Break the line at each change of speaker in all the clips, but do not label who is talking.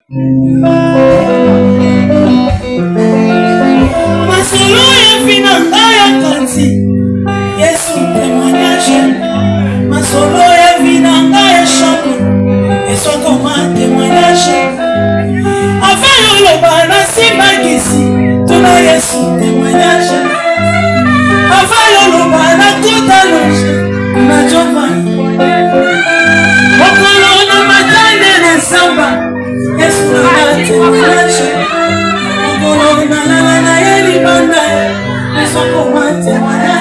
Masolo ya finanga ya kanti Yesu témoignage Masolo ya finanga ya chambre Yesu koma témoignage Avant yoloba na simba kisi Tuna Yesu témoignage Avant yoloba na kota loge Na jova Okolo na matane na samba Yesu na témoignage Okolo na la na yeli banda Yesu koma témoignage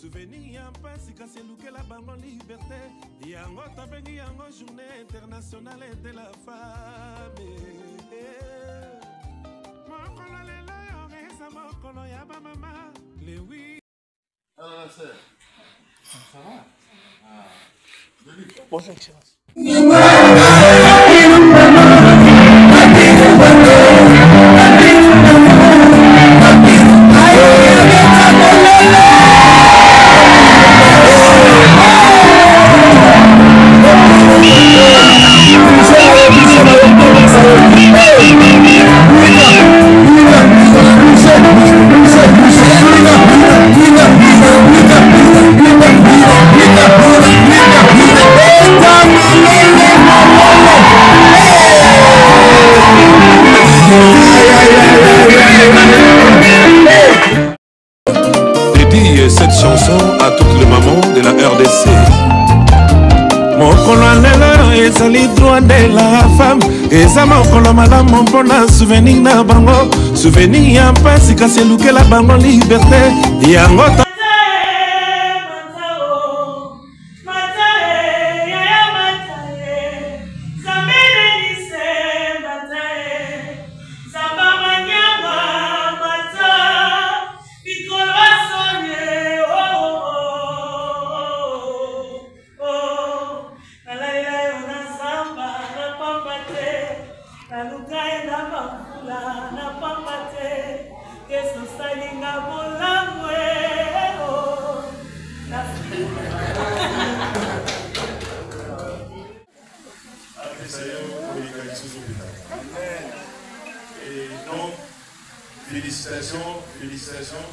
Souvenir pasi kasi luke la bango liberté yango tabengi yango journée internationale de la femme mokolo lelo yo eza mokolo ya bamama le oui.
Alors ça va?
Bonjour excellence. Dédie cette chanson à toutes les mamans de la RDC. Mokolo lelo ezali droit de la femme eza mokolo malamu mpona souvenir na bango souvenir ya mpasi kasi elukela bango liberté yango
Et donc, félicitations,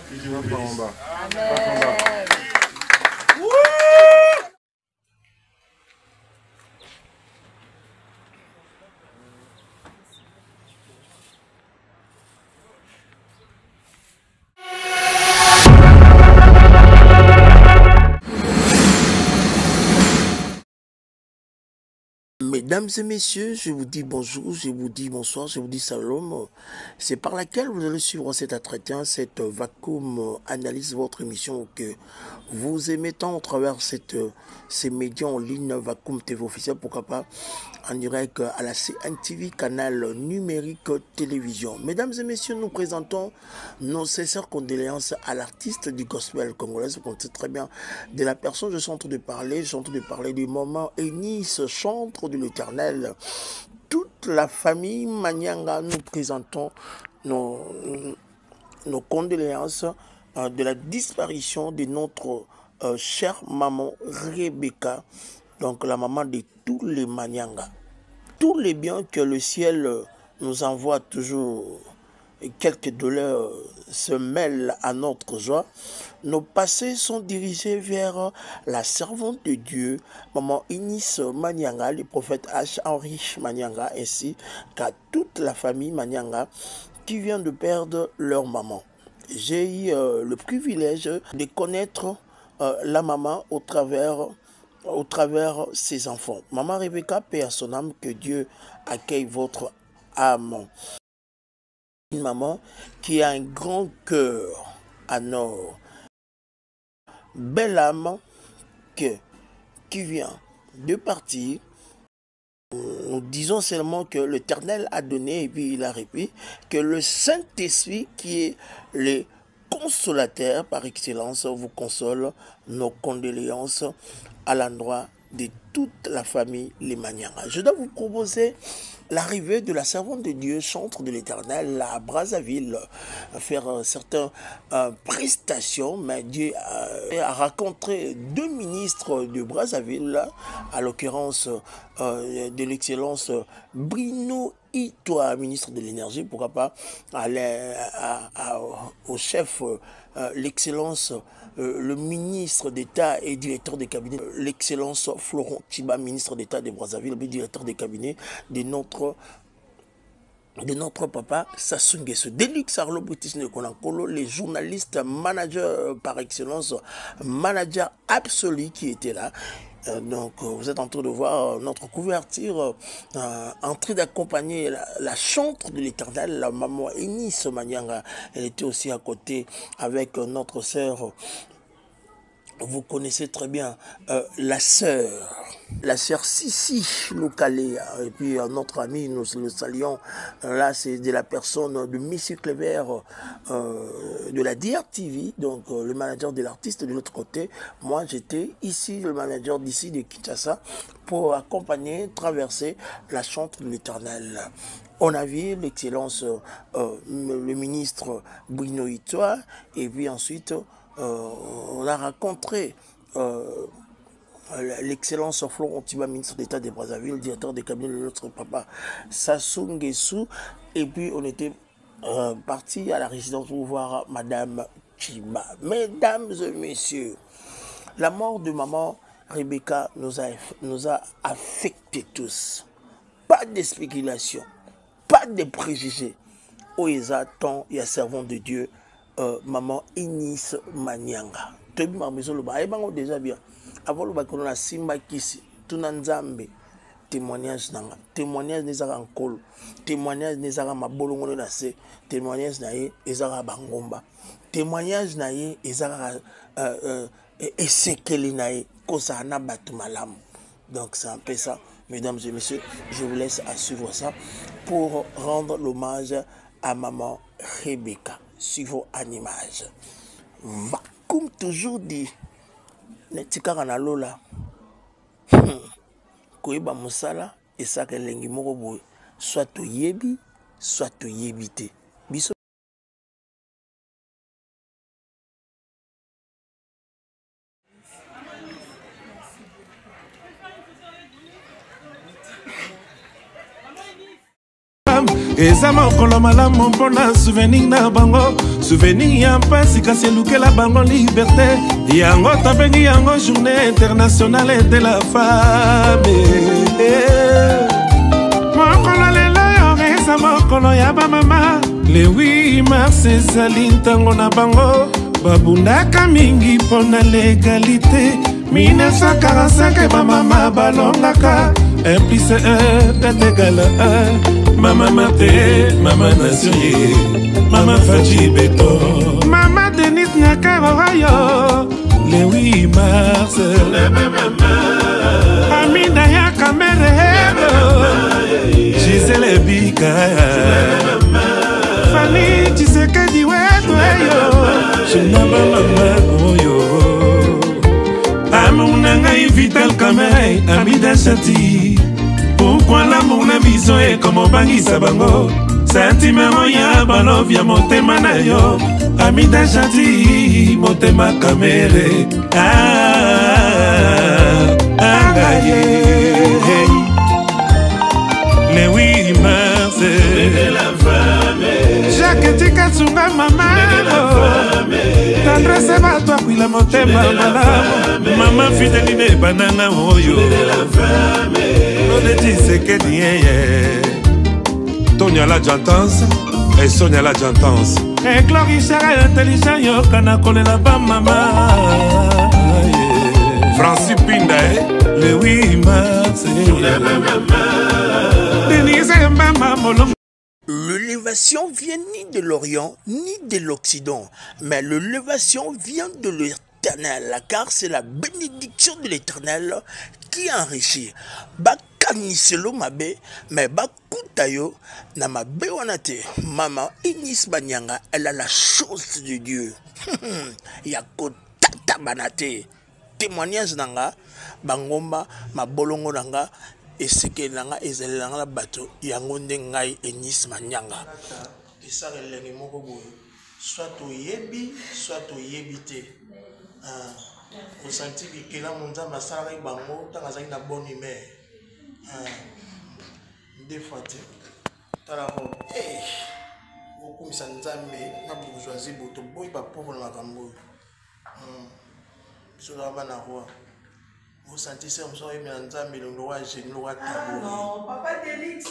que Dieu vous bénisse.
Amen.
Mesdames et messieurs, je vous dis bonjour, je vous dis bonsoir, je vous dis salam. C'est par laquelle vous allez suivre cet entretien, cette vacuum analyse, votre émission que vous aimez tant au travers ces médias en ligne, Vacuum TV officiel, pourquoi pas en direct à la CNTV, canal numérique télévision. Mesdames et messieurs, nous présentons nos sincères condoléances à l'artiste du gospel congolais. Vous connaissez très bien de la personne, je suis en train de parler du moment Enis, chantre de l'Éternel. Toute la famille Manyanga, nous présentons nos condoléances de la disparition de notre chère maman Rebecca, donc la maman de tous les Manyanga. Tous les biens que le ciel nous envoie toujours quelques douleurs se mêlent à notre joie, nos passés sont dirigés vers la servante de Dieu, Maman Eunice Manyanga, le prophète H. Henry Manyanga, ainsi qu'à toute la famille Manyanga qui vient de perdre leur maman. J'ai eu le privilège de connaître la maman au travers ses enfants. Maman Rebecca, paix à son âme, que Dieu accueille votre âme. Une maman qui a un grand cœur à Nord. Belle âme qui vient de partir. Nous disons seulement que l'Éternel a donné et puis il a répété que le Saint-Esprit qui est le consolateur par excellence vous console. Nos condoléances à l'endroit de toute la famille Les Manyanga. Je dois vous proposer l'arrivée de la servante de Dieu, chantre de l'Éternel à Brazzaville, faire certaines prestations, mais Dieu a rencontré deux ministres de Brazzaville, à l'occurrence de l'excellence Bruno Itoa, ministre de l'énergie, pourquoi pas aller au chef, l'excellence, le ministre d'État et directeur de cabinet, l'excellence Florent Chiba, ministre d'État de Brazzaville, directeur de cabinet de notre papa Sassou Nguesso. Delix Arlo British Nekonankolo, les journalistes, managers par excellence, manager absolu qui était là. Donc vous êtes en train de voir notre couverture en train d'accompagner la chantre de l'Éternel, la maman Eunice Manyanga. Elle était aussi à côté avec notre sœur. Vous connaissez très bien la sœur Sissi Loukalé, et puis notre ami, nous le saluons, là c'est de la personne de Monsieur Clever de la DRTV, donc le manager de l'artiste de l'autre côté. Moi j'étais ici, le manager d'ici de Kinshasa, pour accompagner, traverser la chantre de l'Éternel. On a vu l'excellence, le ministre Bruno Itoa, et puis ensuite on a rencontré l'excellence Florent Chiba, ministre d'État de Brazzaville, directeur des cabinets de notre papa Sassou Nguesso, et puis on était parti à la résidence pour voir Madame Chiba. Mesdames et messieurs, la mort de maman Rebecca nous a affectés tous. Pas de spéculation, pas de préjugés. Oeza tant il y a servant de Dieu, maman Eunice Manyanga. Tobi mamezo lo ba ebango déjà bien. Avant le bakono na simba kisi tuna nzambe témoignage nanga. Témoignage nezaka nkolo. Témoignage nezaka mabolongo na se. Témoignage na ye ezaka bangomba. Témoignage na ye ezaka esekeli na ye kosa na batu malamu. Donc c'est un peu ça, mesdames et messieurs, je vous laisse à suivre ça pour rendre l'hommage à maman Rebecca. Suivons en image. Va, comme toujours dit, netikaka na lola. Koyeba musala et ça que lengi moko boy, soit to yebi, soit to yebite. Biso
eza mokolo malamu mpona souvenir na bango, souvenir ya mpasi kasi elukela bango liberté, yango tobengi yango journée internationale de la femme. Mokolo lelo yo eza mokolo ya bamama, le 8 mars ezali ntango na bango babundaka mingi mpona l'égalité. 1945 bamama balongaka 1 plus 1 est égal à 1. Mama Mate, Mama Nation, Mama Faji Beto, Mama Denis Nyakaroyo, le 8 mars, Aminaya Kamerebo, Gisèle Bika, Fanny Tshisekedi Weto, Chinaba Mama Oyo, Amunanga Vital Kamei, Amida Chati. Pourquoi l'amour na vision est comme bangisa bango, sentiment ya balov ya motema na yo, amida gentil motema kamere agaye. Le 8 mars de la femme, Jacques tika sunga mama tendresse bato akwila motema malamu mama fideline banana oyo Tshisekedi yeye Tonya la jantance et Sonia la jantance et glorifia intelligent yokana kolela ba mama Francis Pinda le 8 mars Denise mama molongo.
L'élévation vient ni de l'Orient ni de l'Occident, mais l'élévation vient de l'Éternel, car c'est la bénédiction de l'Éternel qui enrichit. Bakaniselo mabe, mais bakutayo na mabe wanate. Maman Inis Banyanga, elle a la chose de Dieu. Yako tata banate. Témoignage nanga, bangomba, mabolongo nanga. Et ce que nanga ezelanga la bateau yango ndengai Enis Manyanga ça relève moko boye soit au yebi soit au yebité au senti que la monza masala bango tanga zaki na bonne humeur des fois tala ho beaucoup nzambe na bourgeoisie boto boy ba pauvre na makambo so la bana roi. Vous sentez ça, vous avez mis en train de le roi génie, le roi tabou. Non, papa Délix,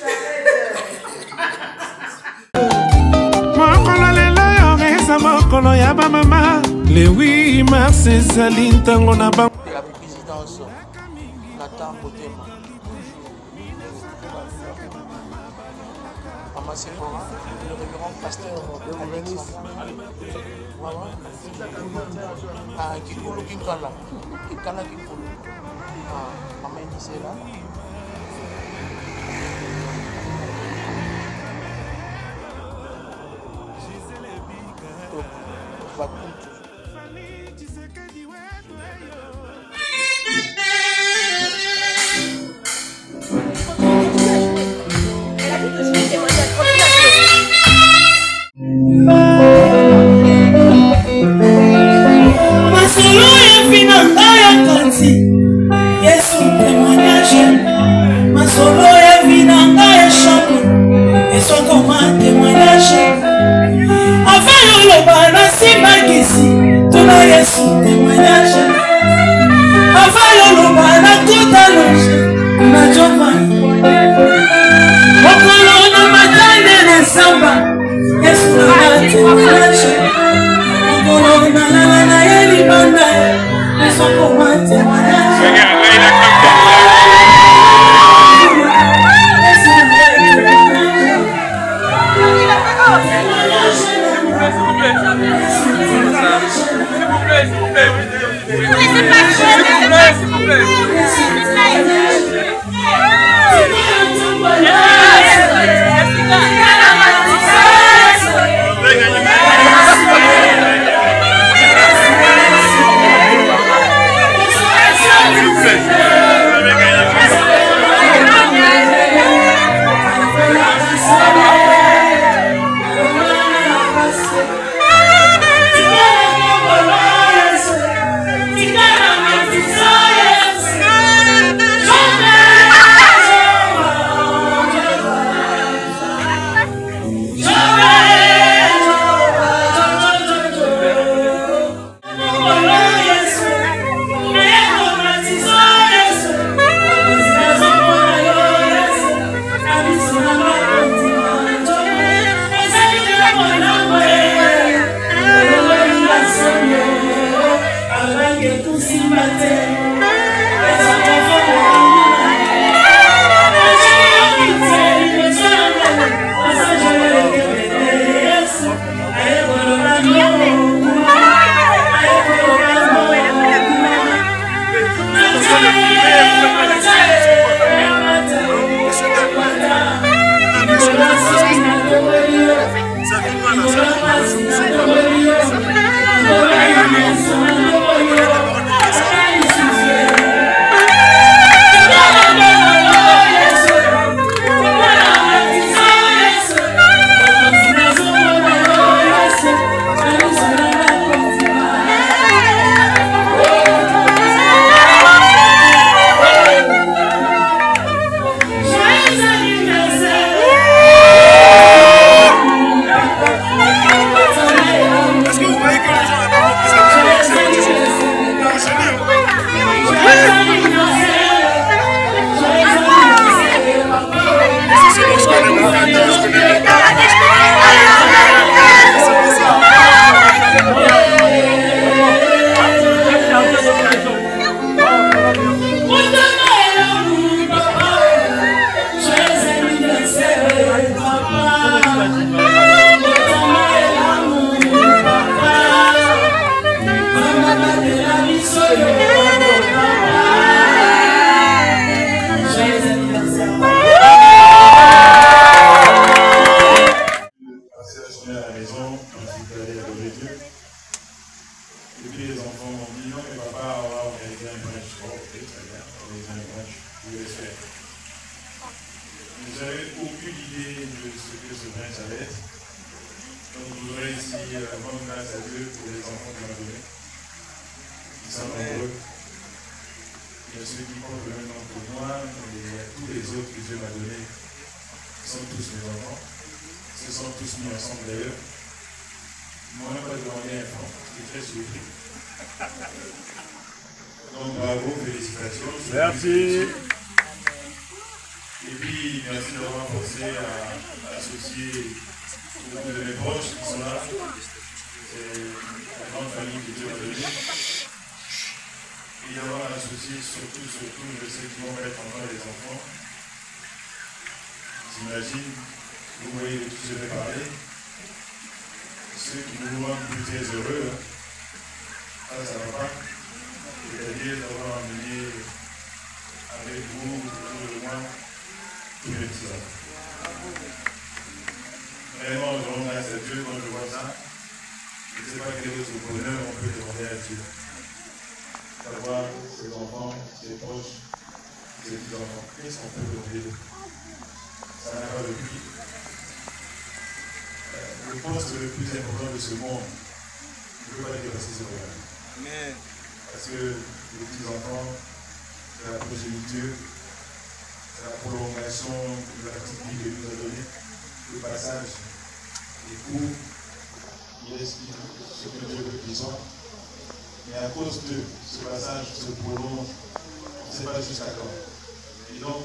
mokolo ya ba mama le 8 mars ezali ntango na ba
la présidence Nathan Botema Mama Sephora le révérend pasteur Alex Kikulu Kinkala Kikala Kikulu Mama Indisela
Depuis les enfants m'ont dit non, mais papa, on va organiser un brunch. Oh, ok, très bien, organiser un brunch, je vais le faire. Vous n'avez aucune idée de ce que ce brunch allait être. Donc je voudrais ici rendre grâce à Dieu pour les enfants qu'il m'a donnés. Ils sont nombreux. Il y a ceux qui portent le même nom que moi, mais il y a tous les autres que Dieu m'a donnés. Ils sont tous mes enfants. Ils se sont tous mis ensemble d'ailleurs. Ils ne m'ont même pas demandé un franc. J'étais très surpris. Donc bravo, félicitations.
Merci.
Et puis merci d'avoir pensé à associer beaucoup de mes proches qui sont là. C'est la grande famille que Dieu m'a donnée. Et d'avoir associé surtout, je sais qu'ils vont mettre encore les enfants. J'imagine, vous voyez de qui je vais parler. Ceux qui nous rendent plus très heureux, ça va pas. C'est-à-dire d'avoir amené avec vous, autour de moi, tous les petits enfants. Vraiment, je rends grâce à Dieu quand je vois ça. Je ne sais pas quel autre bonheur on peut demander à Dieu. D'avoir ses enfants, ses proches, ses petits-enfants. Qu'est-ce qu'on peut demander d'eux? Ça n'a pas de prix. Le poste le plus important de ce monde, je ne peux pas dépasser ce bonheur.
Amen.
Parce que les petits-enfants, c'est la progéniture, c'est la prolongation de la petite vie que nous a donnée, le passage, les coups, il est ce que Dieu veut qu'ils soient. Mais à cause de ce passage se prolonge, on ne sait pas jusqu'à quand. Et donc,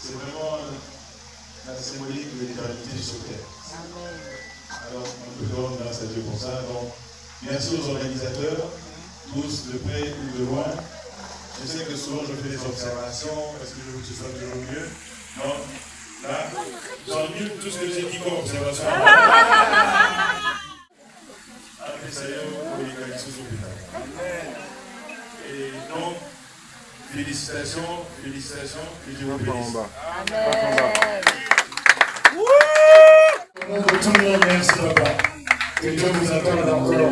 c'est vraiment la symbolique de l'éternité sur terre. Alors, on peut rendre grâce à Dieu pour ça. Donc, merci aux organisateurs, tous de près ou de loin. Je sais que souvent je fais des observations parce que je veux que ce soit toujours mieux. Non, là, j'enlève tout ce que j'ai dit comme observation. Après ça y est, on peut y aller sous l'hôpital. Et donc, félicitations, que Dieu vous bénisse. Tout le monde, merci papa. Que Dieu vous accorde encore.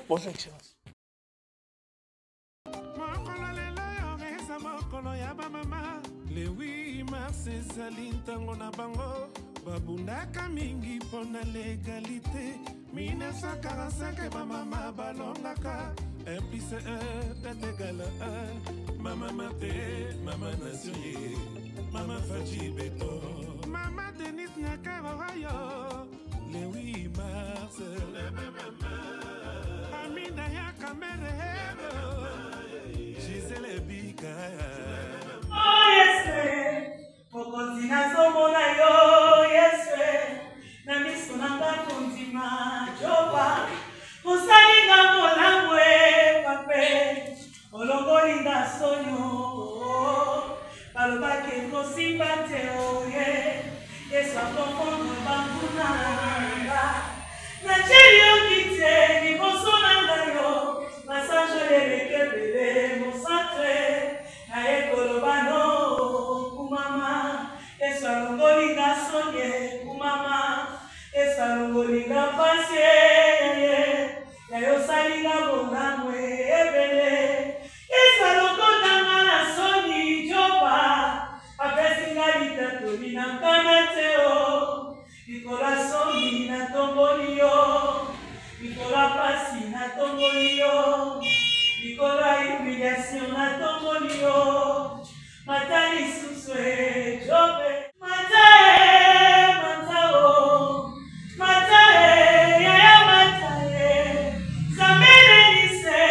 Bonjour, Excellence.
Le 8 mars ezali ntango na bango babundaka mingi mpona legalité 1945 bamama balongaka 1 plus 1 est égal à 1 mama mate mama nation ye mama faji beto mama Denis Nyakawayo le 8 mars Amina ya kamere Gisele Bika
Mokozina zomona yo Yeswe na miso nanga kondima Joba kosalinga molamwe pape olongolinga sonyo balobake kosimba te oye Yesu akofondo bangunanga na cheli okite liboso nanga yo masanjo lelekebele mosantre na ekolobano kumama Yesu alongolinga sonye kumama Yesu alongolinga pasye yayo salinga bonamwe ebele Yesu alongonanga na soni joba apesinga litatoli na nkana teo likola soni na tomboli yo likola pasi na tomboli yo likola humiliation na tomboli yo matali suswe jobe matae matao matae yaya matae zamene nise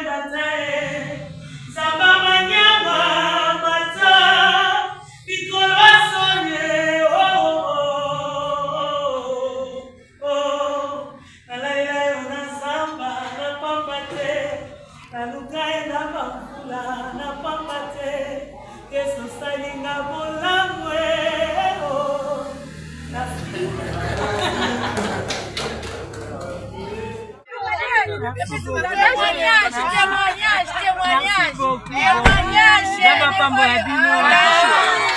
matae zamba manyama mata mikolo asonye nalaila yo na zamba na pambate nalukae na mafula na pambate Yesu salinga bolamwe
témoignage.